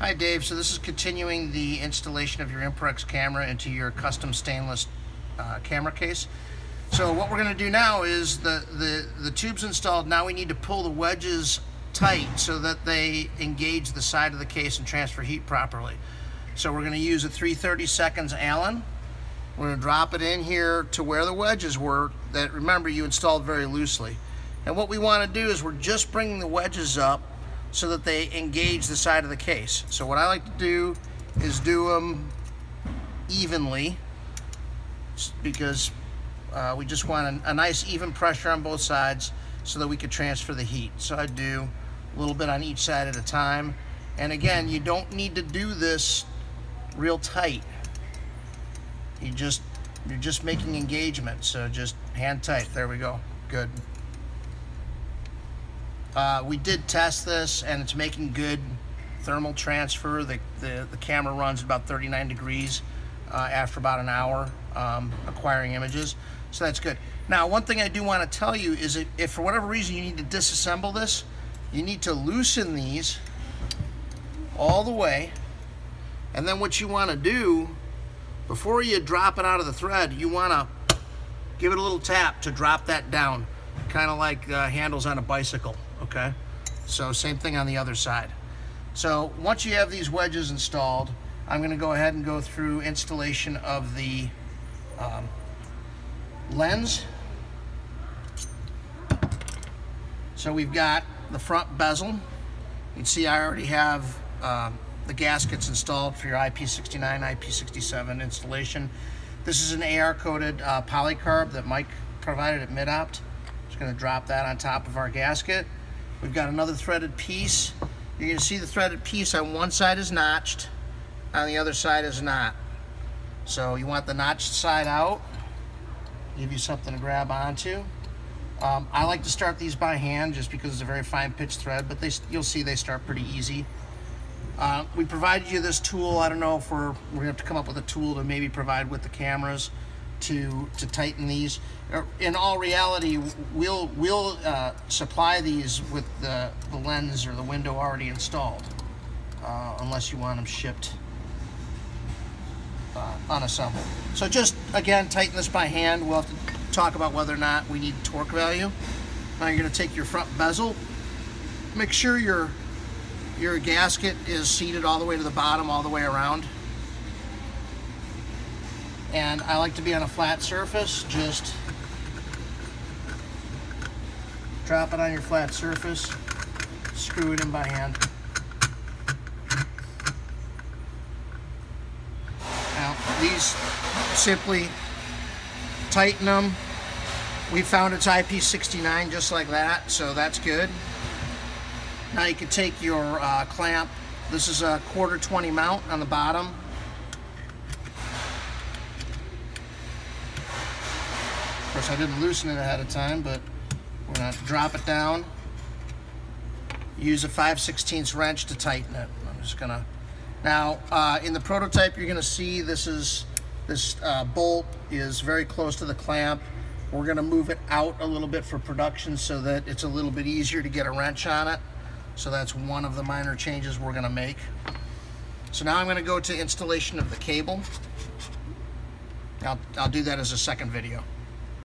Hi Dave, so this is continuing the installation of your Imprex camera into your custom stainless camera case. So what we're going to do now is the tube's installed. Now we need to pull the wedges tight so that they engage the side of the case and transfer heat properly. So we're going to use a 3/32 Allen. We're going to drop it in here to where the wedges were that, remember, you installed very loosely. And what we want to do is we're just bringing the wedges up so that they engage the side of the case. So what I like to do is do them evenly because we just want a nice even pressure on both sides so that we could transfer the heat. So I do a little bit on each side at a time. And again, you don't need to do this real tight. You're just making engagement, so just hand tight. There we go. Good. We did test this and it's making good thermal transfer. The camera runs about 39 degrees after about an hour acquiring images, so that's good. Now, one thing I do want to tell you is if for whatever reason you need to disassemble this, you need to loosen these all the way, and then what you want to do before you drop it out of the thread, you want to give it a little tap to drop that down, kind of like handles on a bicycle. Okay, so same thing on the other side. So once you have these wedges installed, I'm going to go ahead and go through installation of the lens. So we've got the front bezel. You can see I already have the gaskets installed for your IP69, IP67 installation. This is an AR coated polycarb that Mike provided at Mid-Opt. Just going to drop that on top of our gasket. We've got another threaded piece. You're going to see the threaded piece on one side is notched, on the other side is not. So you want the notched side out, give you something to grab onto. I like to start these by hand just because it's a very fine pitch thread, but you'll see they start pretty easy. We provided you this tool. I don't know if we're going to have to come up with a tool to maybe provide with the cameras to tighten these. In all reality, we'll supply these with the lens or the window already installed, unless you want them shipped unassembled. So just, again, tighten this by hand. We'll have to talk about whether or not we need torque value. Now you're going to take your front bezel. Make sure your gasket is seated all the way to the bottom, all the way around. And I like to be on a flat surface. Just drop it on your flat surface, screw it in by hand. Now, these simply tighten them. We found it's IP69 just like that, so that's good. Now you can take your clamp. This is a 1/4-20 mount on the bottom. Of course, I didn't loosen it ahead of time, but we're going to drop it down. Use a 5/16 wrench to tighten it. I'm just going to... Now, in the prototype, you're going to see this bolt is very close to the clamp. We're going to move it out a little bit for production so that it's a little bit easier to get a wrench on it. So that's one of the minor changes we're going to make. So now I'm going to go to installation of the cable. I'll do that as a second video.